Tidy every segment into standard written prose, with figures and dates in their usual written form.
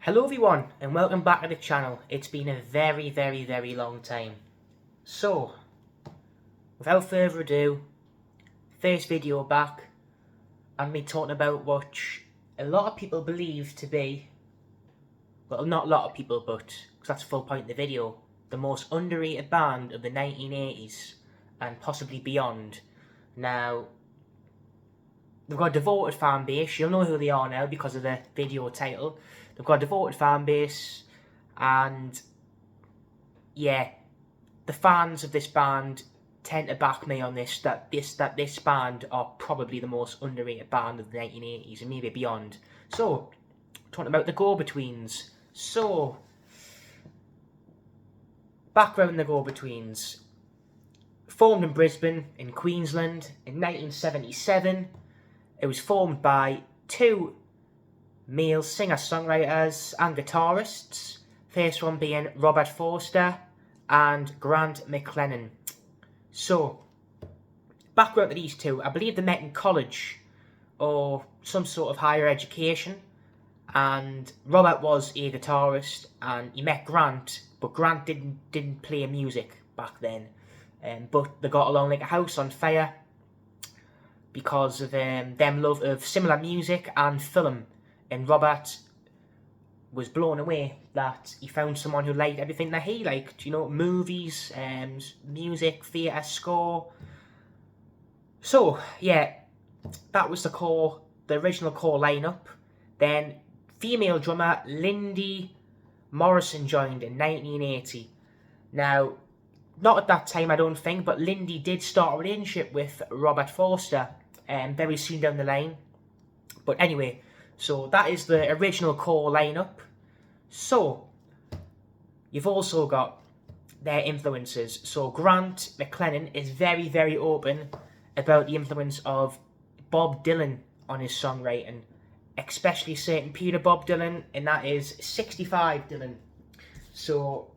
Hello everyone and welcome back to the channel. It's been a very long time. So, without further ado, first video back and me talking about what a lot of people believe to be, well, not a lot of people, but because that's the full point of the video, the most underrated band of the 1980s and possibly beyond. Now, they've got a devoted fan base. You'll know who they are now because of the video title. They've got a devoted fan base, and yeah, the fans of this band tend to back me on this, that this band are probably the most underrated band of the 1980s and maybe beyond. So, talking about the Go-Betweens. So, background: the Go-Betweens formed in Brisbane in Queensland in 1977. It was formed by two male singer-songwriters and guitarists. First one being Robert Forster and Grant McLennan. So, background to these two, I believe they met in college or some sort of higher education, and Robert was a guitarist and he met Grant, but Grant didn't play music back then, but they got along like a house on fire because of them love of similar music and film. And Robert was blown away that he found someone who liked everything that he liked, you know, movies, music, theatre, score. So, yeah, that was the original core lineup. Then female drummer Lindy Morrison joined in 1980. Now, not at that time, I don't think, but Lindy did start a relationship with Robert Forster very soon down the line. But anyway, so that is the original core lineup. So, you've also got their influences. So Grant McLennan is very open about the influence of Bob Dylan on his songwriting, especially certain Peter Bob Dylan, and that is 65 Dylan. So,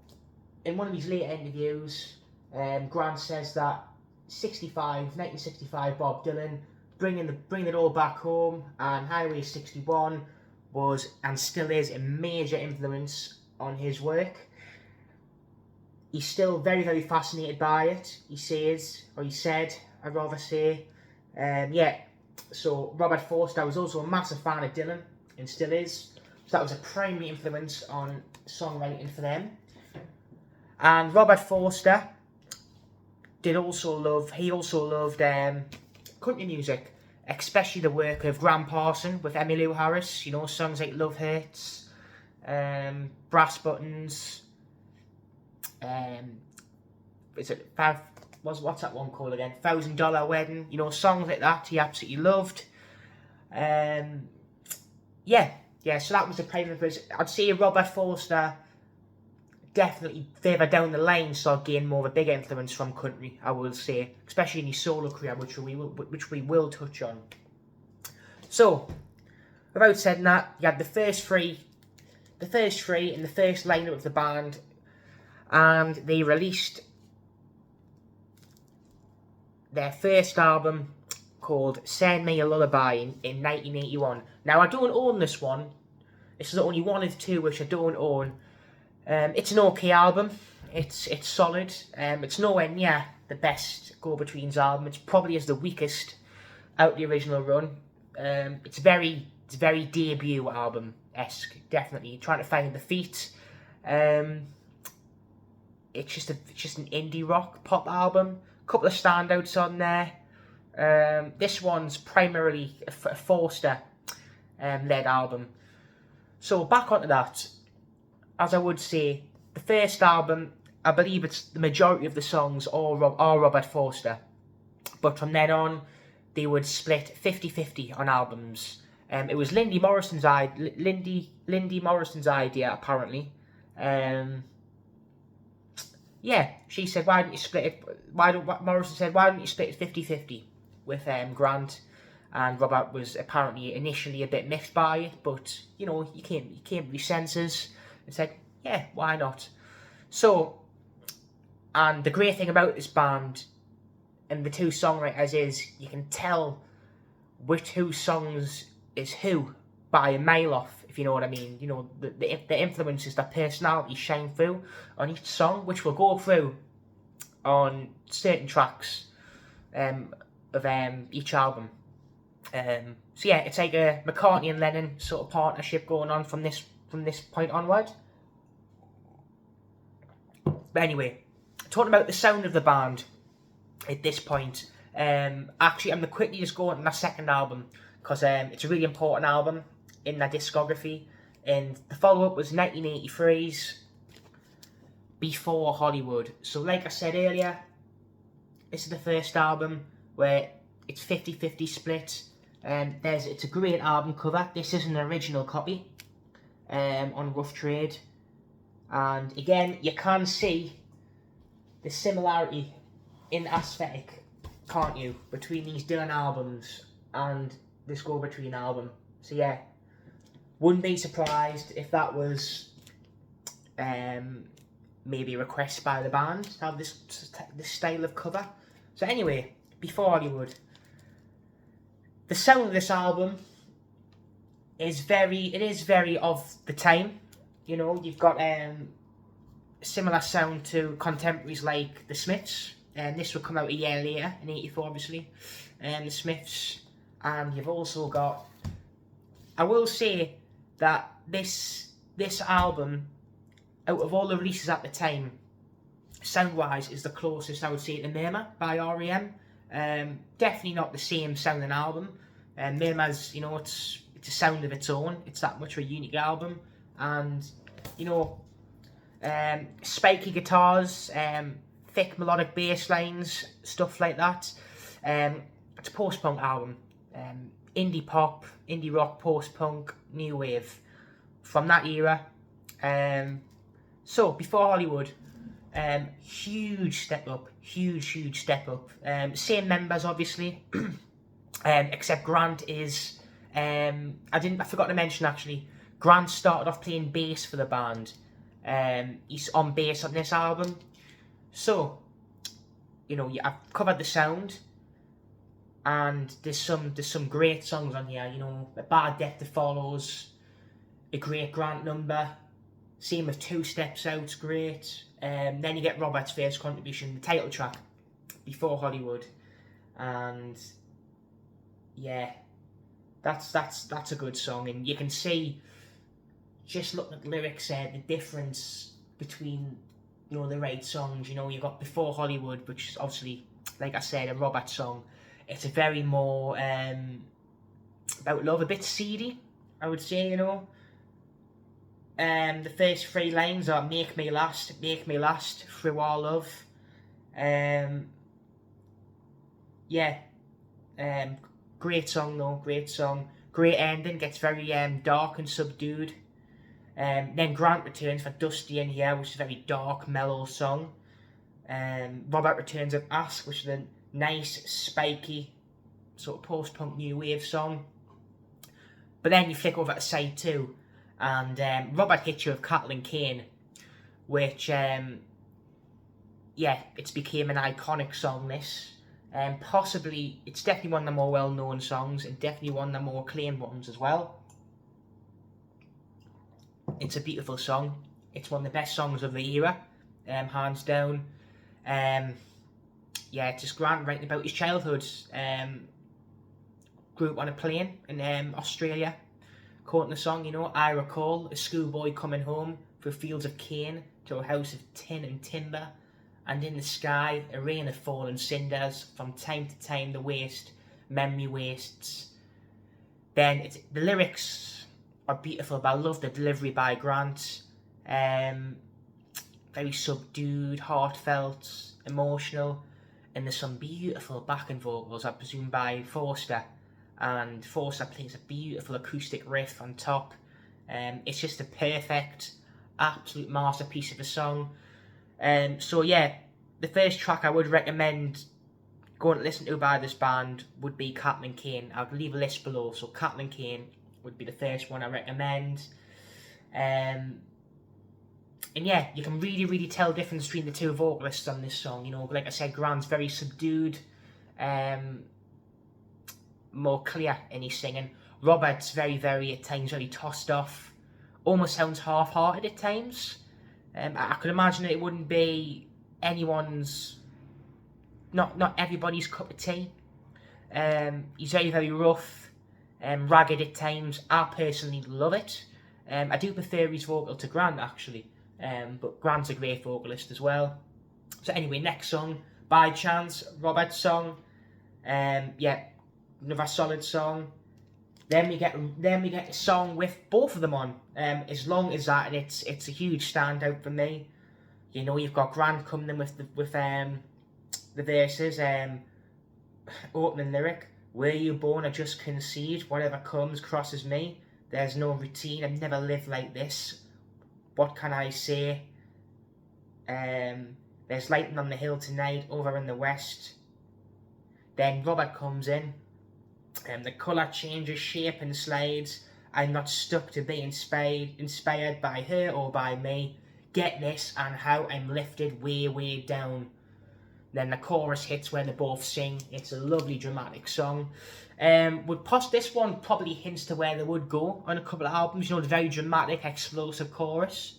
in one of his later interviews, Grant says that 1965 Bob Dylan, bringing it all back home, and Highway 61 was and still is a major influence on his work. He's still very fascinated by it. He says, or he said, I'd rather say. Yeah, so Robert Forster was also a massive fan of Dylan and still is. So that was a primary influence on songwriting for them. And Robert Forster also loved country music, especially the work of Graham Parson with Emmylou Harris. You know, songs like Love Hurts, Brass Buttons. What's that one called again? $1,000 Wedding. You know, songs like that he absolutely loved. Yeah. So that was the primary influence. I'd say Robert Forster definitely further down the line started gaining more of a big influence from country, I will say, especially in his solo career, which we will touch on. So, without saying that, you had the first three in the first lineup of the band, and they released their first album called Send Me a Lullaby in 1981. Now, I don't own this one. This is the only one of two which I don't own. It's an okay album. It's solid. It's nowhere near the best Go-Betweens album. It's probably the weakest out the original run. It's very debut album-esque, definitely. Trying to find the feet. It's just an indie rock pop album. A couple of standouts on there. This one's primarily a Forster led album. So back onto that. As I would say, the first album, I believe it's the majority of the songs are Robert Forster. But from then on, they would split 50-50 on albums. It was Lindy Morrison's idea, apparently. Yeah, she said, why don't you split it? Morrison said, why don't you split it 50-50 with Grant? And Robert was apparently initially a bit miffed by it, but, you know, he came to his senses and said, yeah, why not? So, and the great thing about this band and the two songwriters is you can tell whose songs is who by a mile off, if you know what I mean. You know, the influences, the personalities shine through on each song, which we'll go through on certain tracks of each album. So yeah, it's like a McCartney and Lennon sort of partnership going on from this point onward. But anyway, talking about the sound of the band at this point, actually I'm going to quickly just go on to my second album, because it's a really important album in their discography, and the follow-up was 1983's Before Hollywood. So like I said earlier, this is the first album where it's 50-50 split. It's a great album cover. This is an original copy on Rough Trade, and again you can see the similarity in aesthetic, can't you, between these Dylan albums and this Go Between album. So yeah, wouldn't be surprised if that was maybe a request by the band to have this style of cover. So anyway, Before Hollywood. The sound of this album is very of the time. You know, you've got similar sound to contemporaries like the Smiths, and this will come out a year later in '84, obviously. The Smiths, and you've also got. I will say that this album, out of all the releases at the time, sound-wise, is the closest I would say to Murmur by R.E.M. Definitely not the same sounding album. Murmur's, you know, it's a sound of its own. It's that much of a unique album, and you know, spiky guitars, thick melodic bass lines, stuff like that. It's a post-punk album, indie pop, indie rock, post-punk, new wave, from that era. So Before Hollywood, huge step up. Same members, obviously, except Grant is. I forgot to mention actually. Grant started off playing bass for the band. He's on bass on this album. So, you know, I've covered the sound, and there's some great songs on here. You know, A Bad Death That Follows, a great Grant number. Same with Two Steps Out's great. Then you get Robert's first contribution, the title track, Before Hollywood, and yeah, that's a good song, and you can see, just looking at the lyrics, the difference between, you know, the right songs. You know, you've got Before Hollywood, which is obviously, like I said, a Robert song. It's a very more about love, a bit seedy, I would say. You know. The first three lines are make me last through our love. Great song though, great song. Great ending, gets very dark and subdued. Then Grant returns for Dusty in Here, which is a very dark, mellow song. Robert returns with Ask, which is a nice, spiky, sort of post-punk new wave song. But then you flick over to side 2, and Robert hits you with Cattle and Cane, which, it's became an iconic song, this. Possibly, it's definitely one of the more well-known songs, and definitely one of the more acclaimed ones as well. It's a beautiful song. It's one of the best songs of the era, hands down. It's just Grant writing about his childhood. Grew up on a plane in Australia, quoting the song, you know, I recall a schoolboy coming home through fields of cane to a house of tin and timber, and in the sky a rain of fallen cinders. From time to time memory wastes. Then the lyrics are beautiful, but I love the delivery by Grant. Very subdued, heartfelt, emotional, and there's some beautiful backing vocals, I presume, by Forster. And Forster plays a beautiful acoustic riff on top. It's just a perfect, absolute masterpiece of a song. The first track I would recommend going to listen to by this band would be Cattle and Cane. I'll leave a list below. So Cattle and Cane would be the first one I recommend. You can really, really tell the difference between the two vocalists on this song. You know, like I said, Grant's very subdued, more clear in his singing. Robert's very, at times, very tossed off. Almost sounds half-hearted at times. I could imagine it wouldn't be anyone's, not everybody's cup of tea. He's very, rough, ragged at times. I personally love it. I do prefer his vocal to Grant, actually. But Grant's a great vocalist as well. So anyway, next song, By Chance, Robert's song. Yeah, another solid song. Then we get a song with both of them on. As long as that, and it's a huge standout for me. You know, you've got Grant coming in with the verses. Opening lyric: "Were you born or just conceived? Whatever comes crosses me. There's no routine. I've never lived like this. What can I say? There's lightning on the hill tonight, over in the west." Then Robert comes in, and the colour changes shape and slides. I'm not stuck to be inspired by her or by me. Get this, and how I'm lifted way, way down. Then the chorus hits where they both sing. It's a lovely dramatic song. This one probably hints to where they would go on a couple of albums. You know, the very dramatic, explosive chorus.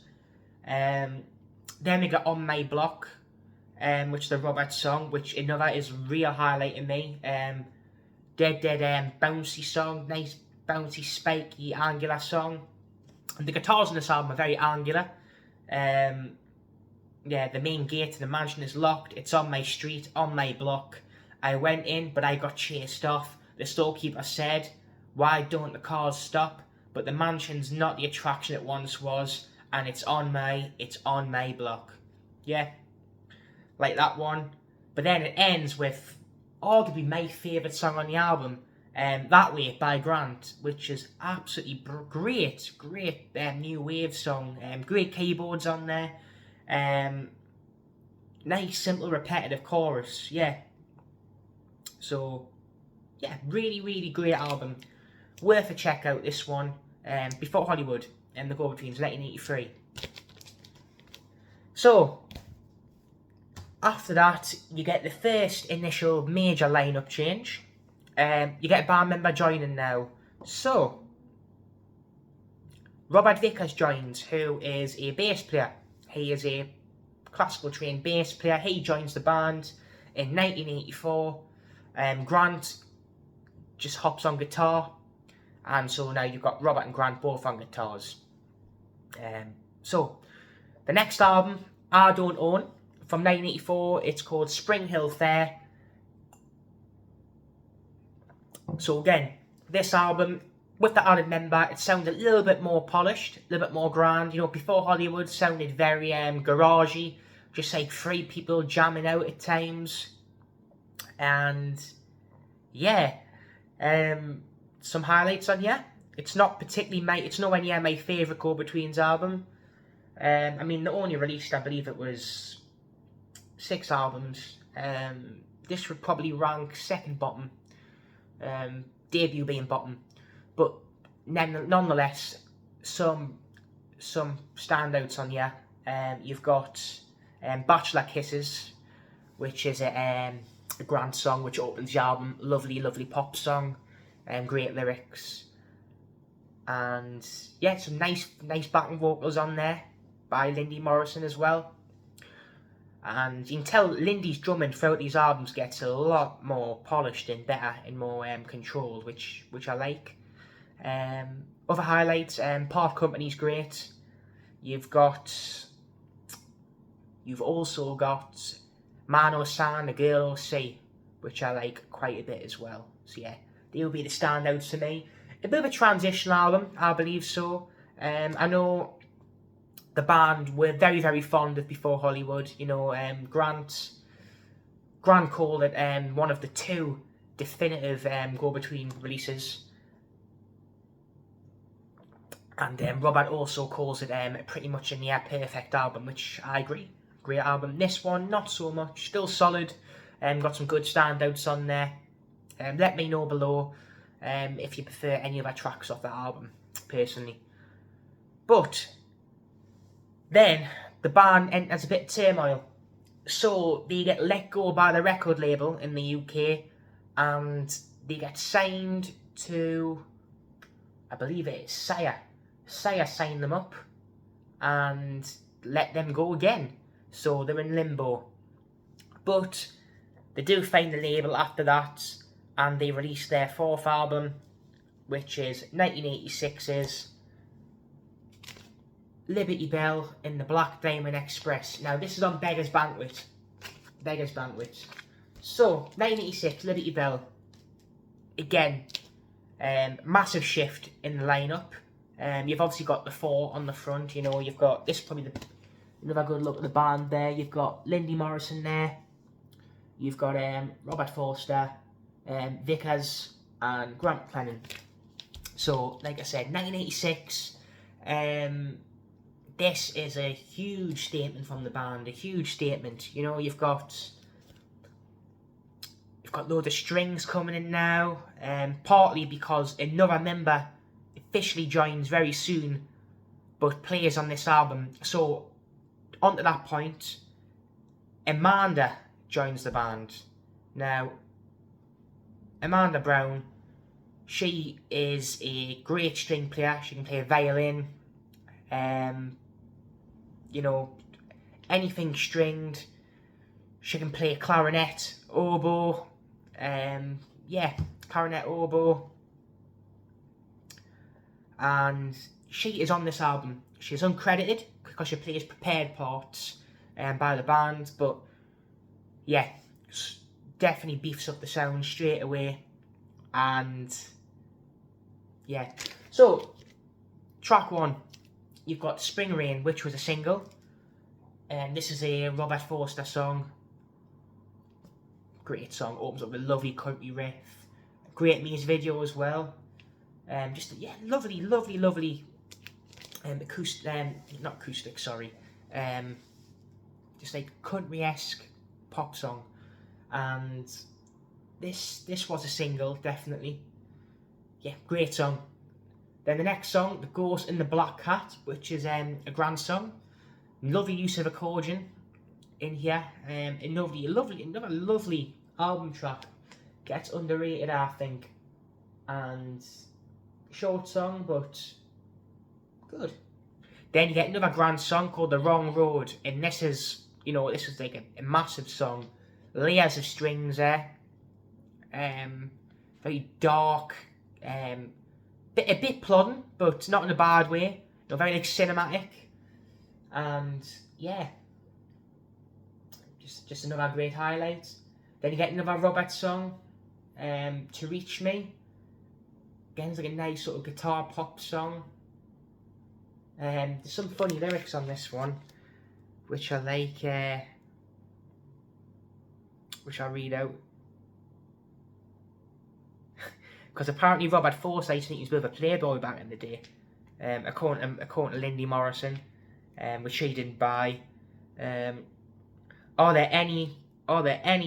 Then we got On My Block, which is the Robert song, which another is real highlight in me. Dead bouncy song, nice bouncy, spiky, angular song. And the guitars on this album are very angular. Yeah, the main gate to the mansion is locked. It's on my street, on my block. I went in, but I got chased off. The storekeeper said, "Why don't the cars stop?" But the mansion's not the attraction it once was, and it's on my block. Yeah, like that one. But then it ends with arguably my favourite song on the album, That Way by Grant, which is absolutely great new wave song. Great keyboards on there. Nice, simple, repetitive chorus. Yeah. So, yeah, really great album. Worth a check out, this one. Before Hollywood, and the go-betweens, 1983. So, after that, you get the first initial major lineup change. You get a band member joining now. So, Robert Vickers joins, who is a bass player. He is a classical trained bass player. He joins the band in 1984. Grant just hops on guitar. And so now you've got Robert and Grant both on guitars. So, the next album, I Don't Own, from 1984, it's called Spring Hill Fair. So again, this album, with the added member, it sounded a little bit more polished, a little bit more grand. You know, Before Hollywood sounded very garagey, just like three people jamming out at times. And yeah, some highlights on here. It's not particularly it's nowhere near my favourite Go-Betweens album. I mean, they only released, I believe it was 6 albums. This would probably rank second bottom. Debut being bottom. But nonetheless, some standouts on here. You've got Bachelor Kisses, which is a Grant song which opens the album. Lovely pop song. Great lyrics. And yeah, some nice backing vocals on there by Lindy Morrison as well. And you can tell Lindy's drumming throughout these albums gets a lot more polished and better and more controlled, which I like. Other highlights, Part Company's great. You've also got Man or San, A Girl or Sea, which I like quite a bit as well. So yeah, they'll be the standouts to me. A bit of a transition album, I believe so. I know the band were very fond of Before Hollywood. You know, Grant called it one of the 2 definitive go-between releases. And Robert also calls it pretty much a near perfect album, which I agree. Great album. This one, not so much. Still solid. Got some good standouts on there. Let me know below if you prefer any other tracks off that album, personally. But then the band enters a bit of turmoil. So they get let go by the record label in the UK, and they get signed to I believe it is Sire. Sire signed them up and let them go again. So they're in limbo. But they do find the label after that, and they released their fourth album, which is 1986's Liberty Belle in the Black Diamond Express. Now this is on Beggar's Banquet. Beggar's Banquet. So, 1986, Liberty Belle. Again, massive shift in the lineup. You've obviously got the four on the front, you know, you've got, this is probably another good look at the band there. You've got Lindy Morrison there. You've got Robert Forster, Vickers, and Grant McLennan. So, like I said, 1986. This is a huge statement from the band, a huge statement. You know, you've got loads of strings coming in now, partly because another member officially joins very soon, but plays on this album. So, on to that point, Amanda joins the band. Now, Amanda Brown, she is a great string player. She can play a violin, you know, anything stringed. She can play clarinet, oboe, yeah, clarinet, oboe. And she is on this album. She's uncredited because she plays prepared parts by the band, but yeah, definitely beefs up the sound straight away. And yeah, so track one, you've got Spring Rain, which was a single. This is a Robert Forster song. Great song, opens up with a lovely country riff. Great music video as well. Just yeah, lovely acoustic, not acoustic, sorry. Just like country-esque pop song. And this was a single, definitely. Yeah, great song. Then the next song, The Ghost in the Black Cat, which is a grand song. Lovely use of accordion in here. Another lovely album track. Gets underrated, I think. And short song, but good. Then you get another grand song called The Wrong Road. And this is, you know, this is like a massive song. Layers of strings there. Very dark. A bit plodding, but not in a bad way. You know, very like cinematic. And yeah, just another great highlight. Then you get another Robert song, To Reach Me. Again, it's like a nice sort of guitar pop song. There's some funny lyrics on this one, which I like, which I'll read out. Because apparently Robert Forster used to think he was a bit of a playboy back in the day. According to Lindy Morrison, which she didn't buy. Are there any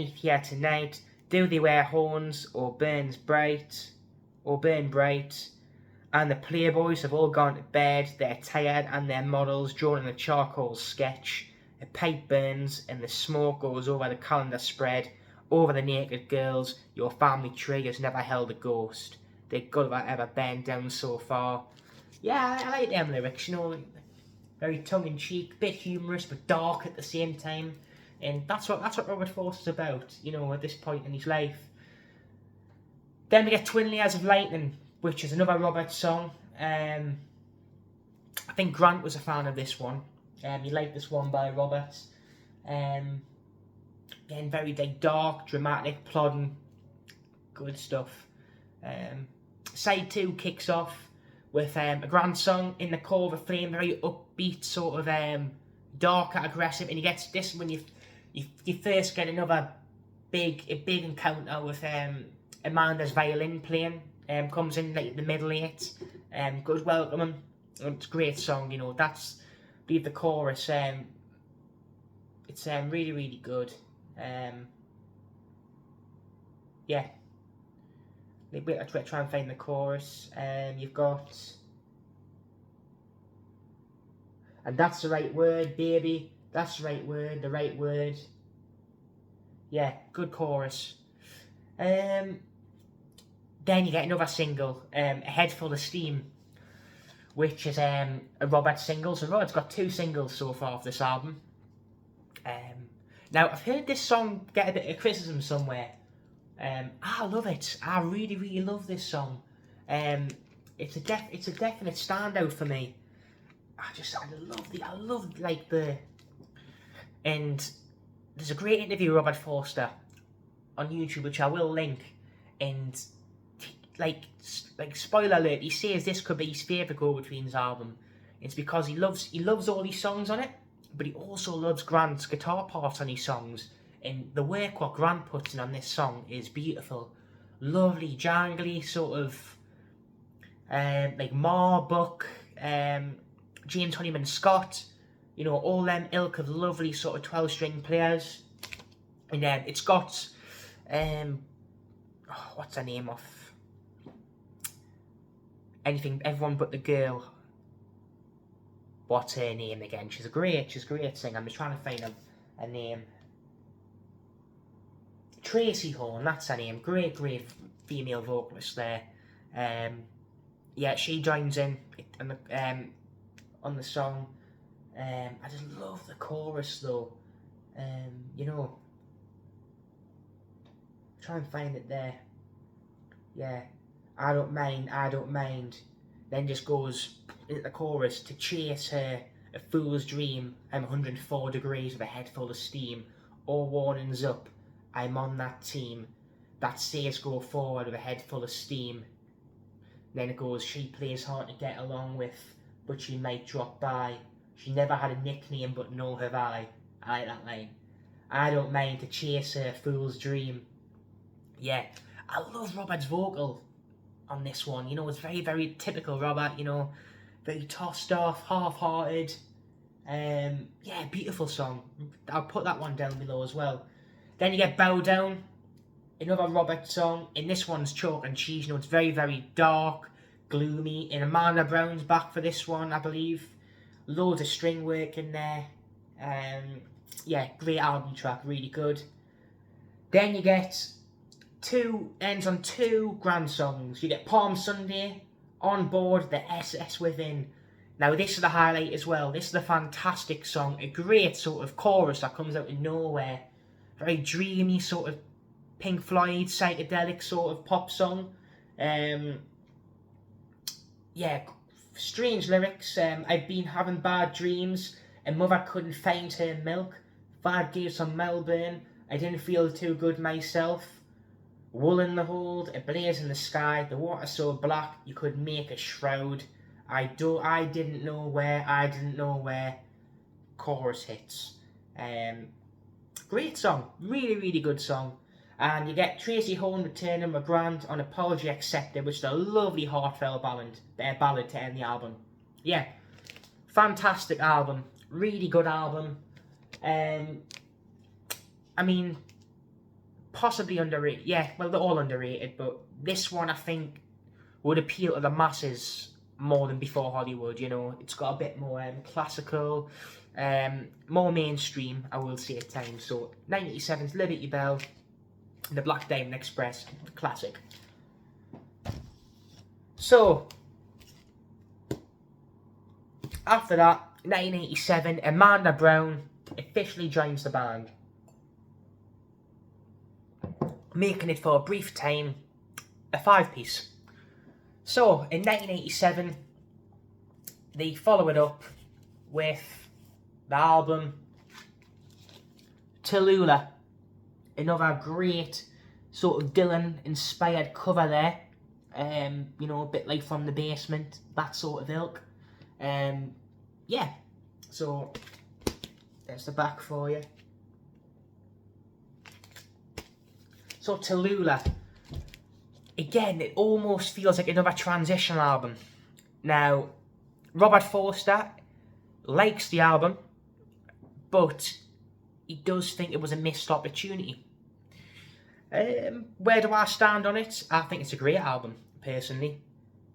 here tonight? Do they wear horns or burn bright? And the playboys have all gone to bed. They're tired and their models drawn in a charcoal sketch. A pipe burns and the smoke goes over the calendar spread. Over the naked girls, your family tree has never held a ghost. They could have ever bent down so far. Yeah, I like them lyrics, you know, very tongue-in-cheek, bit humorous but dark at the same time. And that's what Robert Forster's about, you know, at this point in his life. Then we get Twin Layers of Lightning, which is another Robert song. I think Grant was a fan of this one. He liked this one by Robert. Again, very like, dark, dramatic, plodding, good stuff. Side 2 kicks off with a grand song in the core of a flame, very upbeat, sort of darker, aggressive, and you get this when you first get another big encounter with Amanda's violin playing. Comes in like the middle 8, good welcoming. It's a great song, you know. That's, I believe the chorus. It's really good. Yeah. Wait, I try and find the chorus. You've got, and that's the right word, baby. That's the right word. The right word. Yeah, good chorus. Then you get another single, A Head Full of Steam, which is a Robert single. So Robert's got 2 singles so far off this album. Now, I've heard this song get a bit of criticism somewhere. I love it. I really, really love this song. It's a definite standout for me. I love like and there's a great interview with Robert Forster on YouTube, which I will link, and like spoiler alert, he says this could be his favourite go-betweens album. It's because he loves all these songs on it, but he also loves Grant's guitar parts on his songs, and the work what Grant puts in on this song is beautiful. Lovely, jangly, sort of like Marbuk, James Honeyman Scott, you know, all them ilk of lovely sort of 12-string players. And then it's got what's her name off Everyone But the Girl. What's her name again? She's a great singer. I'm just trying to find a name. Tracy Horn, that's her name. Great female vocalist there. Yeah, she joins in on the song. I just love the chorus though. You know, try and find it there. Yeah, I don't mind. Then just goes into the chorus to chase her, a fool's dream. I'm 104 degrees with a head full of steam. All warnings up, I'm on that team that says go forward with a head full of steam. Then it goes, she plays hard to get along with, but she might drop by. She never had a nickname, but no have I. I like that line. I don't mind to chase her fool's dream. Yeah, I love Robert's vocal on this one. You know, it's very, very typical Robert, you know, very tossed off, half-hearted. Yeah, beautiful song. I'll put that one down below as well. Then you get Bow Down, another Robert song. And this one's chalk and cheese. You know, it's very, very dark, gloomy. And Amanda Brown's back for this one, I believe. Loads of string work in there. Yeah, great album track, really good. Then you get ends on 2 grand songs. You get Palm Sunday, On Board, The SS Within. Now this is the highlight as well. This is a fantastic song, a great sort of chorus that comes out of nowhere. Very dreamy sort of Pink Floyd, psychedelic sort of pop song. Yeah, strange lyrics. I've been having bad dreams, and mother couldn't find her milk. Dad gave some Melbourne, I didn't feel too good myself. Wool in the hold, a blaze in the sky, the water so black you could make a shroud. I didn't know where. Chorus hits. Great song, really, really good song. And you get Tracy Horn returning with Grant on Apology Accepted, which is a lovely heartfelt ballad to end the album. Yeah, fantastic album, really good album. I mean, possibly underrated. Yeah, well, they're all underrated, but this one I think would appeal to the masses more than Before Hollywood. You know, it's got a bit more classical, more mainstream, I will say at times. So 1987's Liberty Belle, The Black Diamond Express, classic. So after that, 1987, Amanda Brown officially joins the band, making it for a brief time a 5-piece. So in 1987, they follow it up with the album Tallulah, another great sort of Dylan-inspired cover there. You know, a bit like From the Basement, that sort of ilk. Yeah, so there's the back for you. So Tallulah, again, it almost feels like another transitional album. Now, Robert Forster likes the album, but he does think it was a missed opportunity. Where do I stand on it? I think it's a great album, personally.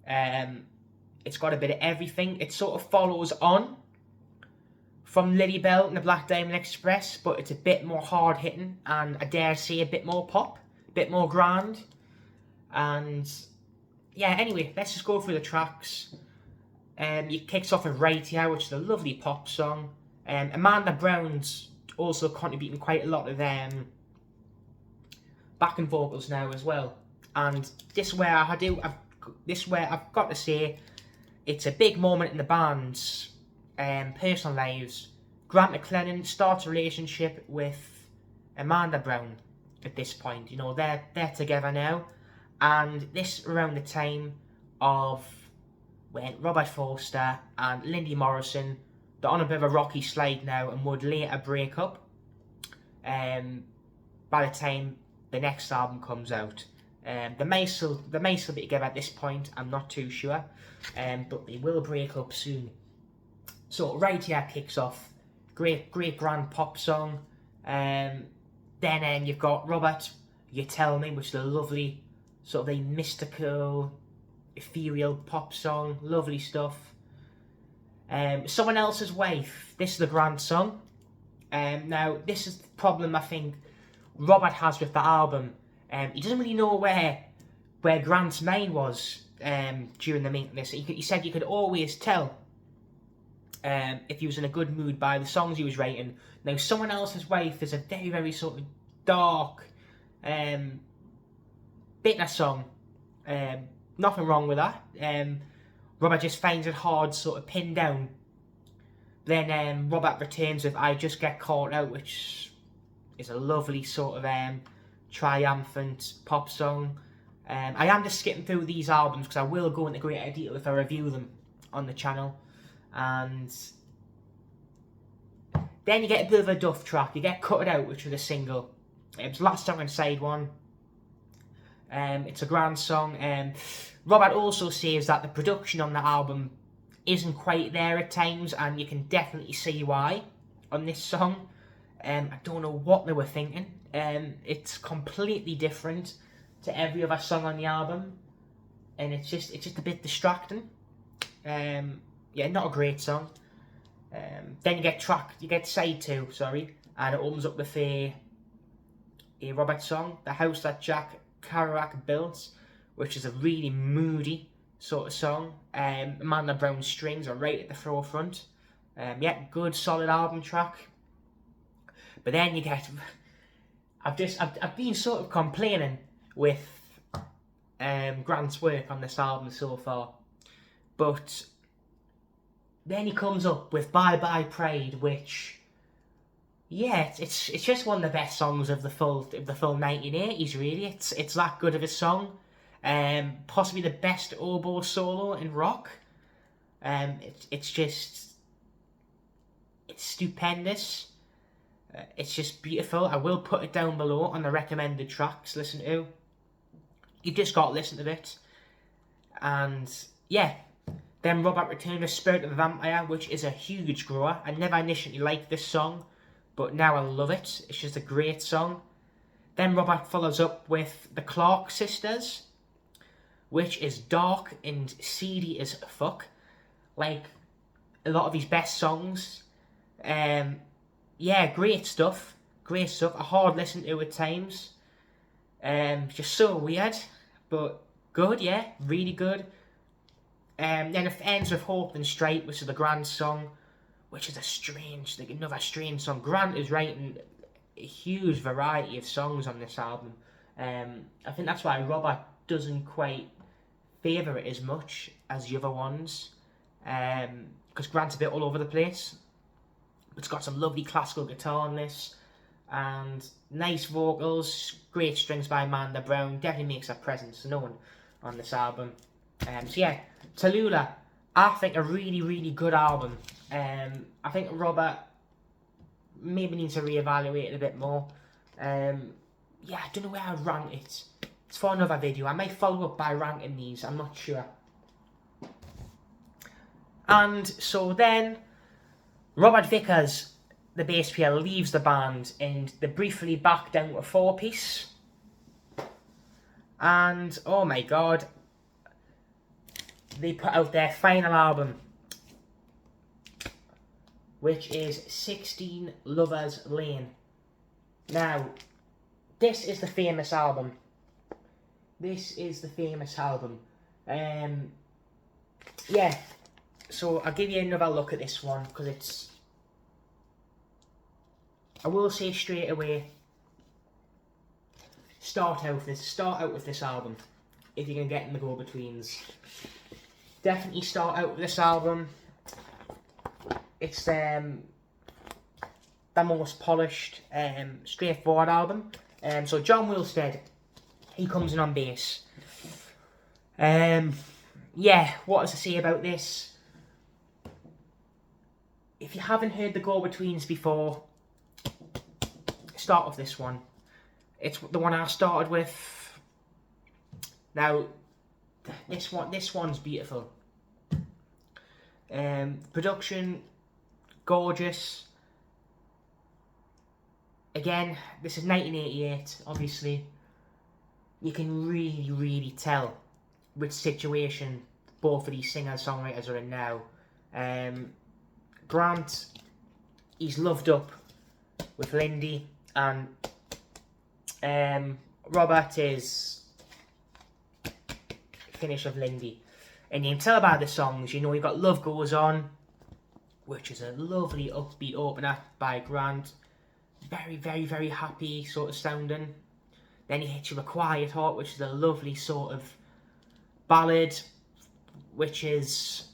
It's got a bit of everything. It sort of follows on from Lily Belle and the Black Diamond Express, but it's a bit more hard-hitting and, I dare say, a bit more pop, a bit more grand. And yeah, anyway, let's just go through the tracks. It kicks off with Right Here, which is a lovely pop song. Amanda Brown's also contributing quite a lot of backing vocals now as well. And this is where I've got to say, it's a big moment in the band's personal lives. Grant McLennan starts a relationship with Amanda Brown at this point. You know, they're together now, and this around the time of when Robert Forster and Lindy Morrison, they're on a bit of a rocky slide now and would later break up by the time the next album comes out. They may still be together at this point, I'm not too sure, but they will break up soon. So Right Here kicks off, great grand pop song. Then you've got Robert, You Tell Me, which is a lovely sort of a mystical, ethereal pop song, lovely stuff. Someone Else's Wife, this is the grand song. Now this is the problem I think Robert has with the album. He doesn't really know where Grant's mind was during the making of this. He said you could always tell if he was in a good mood by the songs he was writing. Now, Someone Else's Wife is a very, very sort of dark, bitter song. Nothing wrong with that. Robert just finds it hard to sort of pin down. Then Robert returns with I Just Get Caught Out, which is a lovely sort of triumphant pop song. I am just skipping through these albums because I will go into greater detail if I review them on the channel. And then you get a bit of a duff track. You get Cut It Out, which was a single. It was the last song on side one. It's a grand song. Robert also says that the production on the album isn't quite there at times, and you can definitely see why on this song. I don't know what they were thinking. It's completely different to every other song on the album, and it's just a bit distracting. Yeah, not a great song. Then you get side 2, and it opens up with a Robert song, The House That Jack Kerouac Built, which is a really moody sort of song. Amanda Brown's strings are right at the forefront. Yeah, good solid album track. But then you get, I've been sort of complaining with Grant's work on this album so far, but then he comes up with Bye Bye Pride, which, yeah, it's just one of the best songs of the full 1980s. Really, it's that good of a song. Possibly the best oboe solo in rock. It's stupendous. It's just beautiful. I will put it down below on the recommended tracks. Listen to. You've just got to listen to it. And yeah. Then Robert returned with Spirit of the Vampire, which is a huge grower. I never initially liked this song, but now I love it. It's just a great song. Then Robert follows up with The Clark Sisters, which is dark and seedy as fuck. Like a lot of his best songs. Yeah, great stuff. Great stuff. A hard listen to at times. Just so weird, but good, yeah. Really good. Then it ends with Hope and Straight, which is the grand song, which is another strange song. Grant is writing a huge variety of songs on this album. I think that's why Robert doesn't quite favour it as much as the other ones, because Grant's a bit all over the place. It's got some lovely classical guitar on this, and nice vocals, great strings by Amanda Brown. Definitely makes her presence known on this album. So yeah, Tallulah, I think a really, really good album. I think Robert maybe needs to reevaluate it a bit more. Yeah, I don't know where I'd rank it. It's for another video. I might follow up by ranking these, I'm not sure. And so then, Robert Vickers, the bass player, leaves the band, and they briefly back down to a 4-piece. And, oh my god, they put out their final album, which is 16 Lovers Lane. Now, this is the famous album. This is the famous album. Yeah, so I'll give you another look at this one, because it's... I will say straight away, start out with this album, if you're going to get in the go-betweens. Definitely start out with this album. It's the most polished, straightforward album. So John Wilstead, he comes in on bass. Yeah, what does I say about this? If you haven't heard the go-betweens before, start with this one. It's the one I started with. Now, this one's beautiful. Production, gorgeous. Again, this is 1988, obviously. You can really, really tell which situation both of these singer-songwriters are in now. Grant, he's loved up with Lindy, and Robert is finish of Lindy. And you can tell by the songs, you know, you've got Love Goes On, which is a lovely upbeat opener by Grant. Very, very, very happy sort of sounding. Then he hits you with Quiet Heart, which is a lovely sort of ballad, which is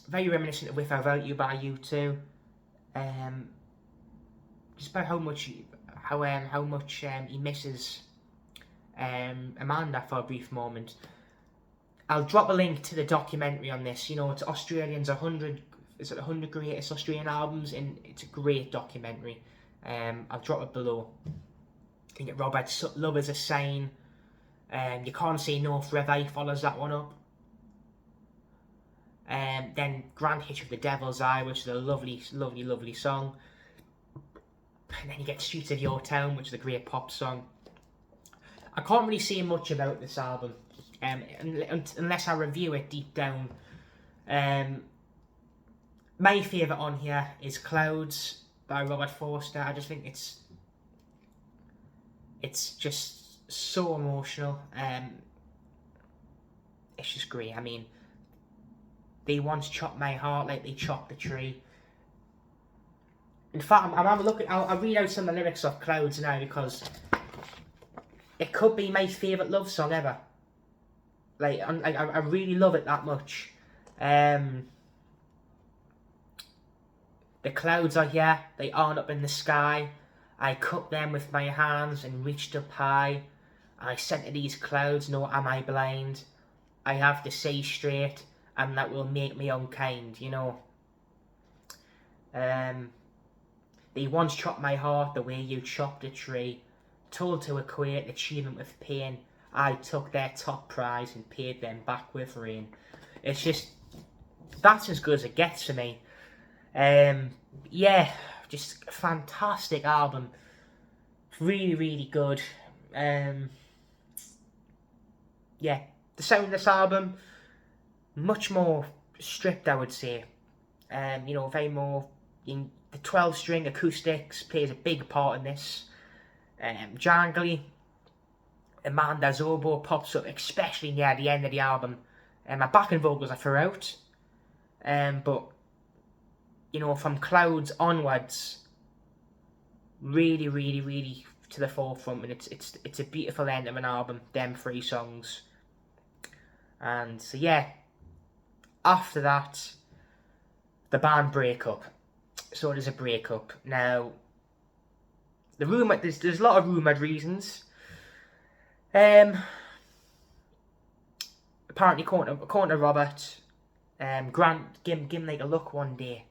very reminiscent of Without You by U2. Just about how much he misses Amanda for a brief moment. I'll drop a link to the documentary on this. You know, it's Australians 100. Is it 100 greatest Australian albums? And it's a great documentary. I'll drop it below. I think Robert's Love Is a Sign. You Can't Say No Forever, he follows that one up. Then Grant hits with The Devil's Eye, which is a lovely, lovely, lovely song. And then you get Streets of Your Town, which is a great pop song. I can't really say much about this album, unless I review it deep down. My favourite on here is Clouds by Robert Forster. I just think it's just so emotional. It's just great. I mean, they once chopped my heart like they chopped the tree. In fact, I'm having a look at. I'll read out some of the lyrics of Clouds now, because it could be my favourite love song ever. Like, I really love it that much. The clouds are here, they aren't up in the sky. I cut them with my hands and reached up high. I said to these clouds, no, am I blind? I have to say straight, and that will make me unkind, you know. They once chopped my heart the way you chopped a tree. Told to equate achievement with pain. I took their top prize and paid them back with rain. It's just, that's as good as it gets for me. Yeah, just a fantastic album. Really, really good. Yeah, the sound of this album, much more stripped, I would say. You know, very more, the 12-string acoustics plays a big part in this. Jangly, Amanda's oboe pops up, especially near the end of the album. My backing vocals are throughout, but you know, from Clouds onwards, really, really, really to the forefront, and it's a beautiful end of an album. Them 3 songs, and so yeah. After that, the band break up. So there's a breakup now. There's a lot of rumoured reasons. Apparently, according to Robert, Grant gave him like a look one day,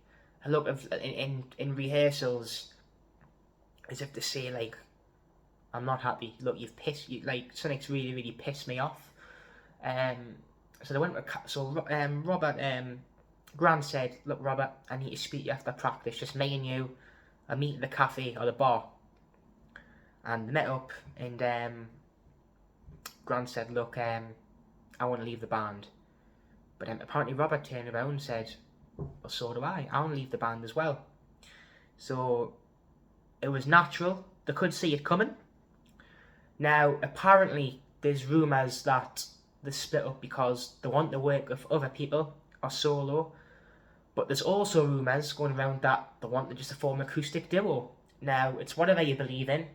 a look of in rehearsals, as if to say like, I'm not happy. Look, like something's really, really pissed me off. So they went to Robert. Grant said, look, Robert, I need to speak to you after practice. Just me and you. I meet at the cafe or the bar. And they met up, and Grant said, look, I want to leave the band. But apparently Robert turned around and said, well, so do I. I want to leave the band as well. So it was natural. They could see it coming. Now, apparently, there's rumours that they split up because they want to work with other people or solo. But there's also rumours going around that they want to just form an acoustic duo. Now, it's whatever you believe in.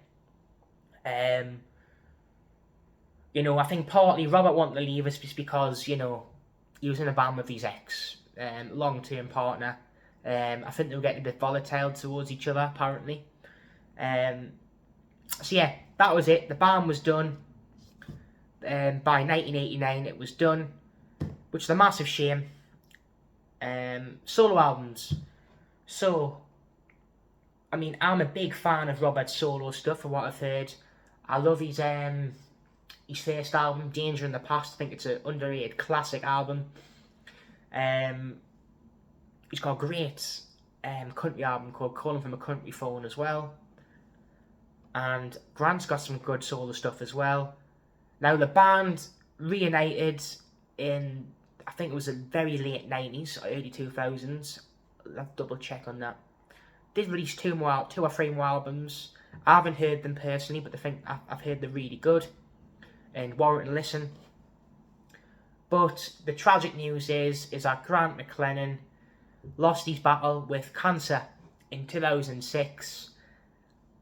You know, I think partly Robert wanted to leave us just because, you know, he was in a band with his ex, long-term partner. I think they were getting a bit volatile towards each other, apparently. So yeah, that was it. The band was done. By 1989 it was done, which is a massive shame. Solo albums. So, I mean, I'm a big fan of Robert's solo stuff, from what I've heard. I love his first album, Danger in the Past. I think it's an underrated classic album. He's got a great country album called Calling from a Country Phone as well. And Grant's got some good solo stuff as well. Now, the band reunited in, I think it was the very late 90s or early 2000s. I'll double check on that. Did release two or three more albums. I haven't heard them personally, but I think I've heard they're really good and warrant a listen. But the tragic news is that Grant McLennan lost his battle with cancer in 2006.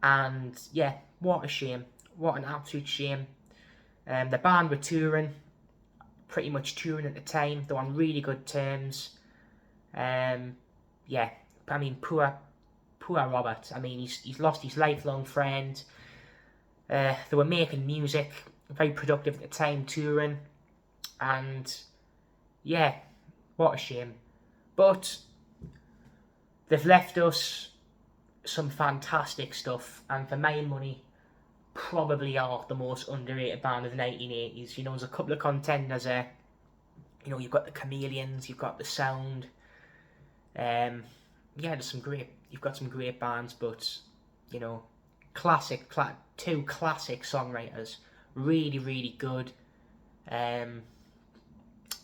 And yeah, what a shame. What an absolute shame. The band were touring, pretty much touring at the time. They were on really good terms. Yeah, I mean, poor Robert. I mean, he's lost his lifelong friend. They were making music, very productive at the time, touring. And yeah, what a shame. But they've left us some fantastic stuff, and for my money, probably are the most underrated band of the 1980s. You know, there's a couple of contenders there. You know, you've got the Chameleons, you've got the Sound. Yeah, you've got some great bands, but you know, two classic songwriters, really, really good.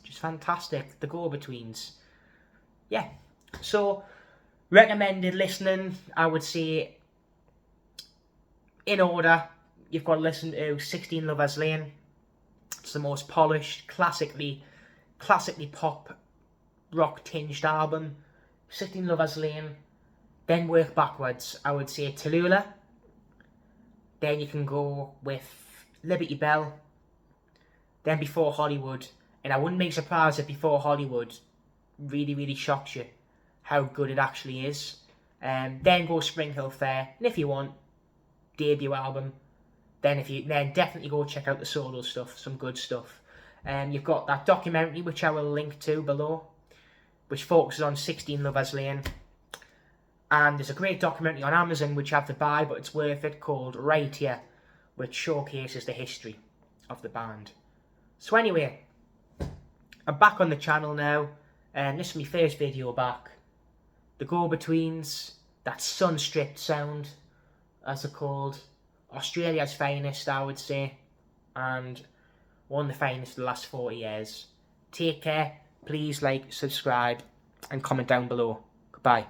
Just fantastic. The Go-Betweens. Yeah. So, recommended listening, I would say, in order, you've got to listen to 16 Lovers Lane. It's the most polished, classically pop, rock tinged album. 16 Lovers Lane. Then work backwards. I would say Tallulah. Then you can go with Liberty Belle. Then Before Hollywood. And I wouldn't be surprised if Before Hollywood really, really shocks you how good it actually is. Then go Spring Hill Fair. And if you want, debut album. Then definitely go check out the solo stuff, some good stuff. You've got that documentary, which I will link to below, which focuses on 16 Lovers Lane. And there's a great documentary on Amazon, which I have to buy, but it's worth it, called Right Here, which showcases the history of the band. So anyway, I'm back on the channel now, and this is my first video back. The Go-Betweens, that sun-stripped sound, as they're called. Australia's finest, I would say, and one of the finest of the last 40 years. Take care, please like, subscribe, and comment down below. Goodbye.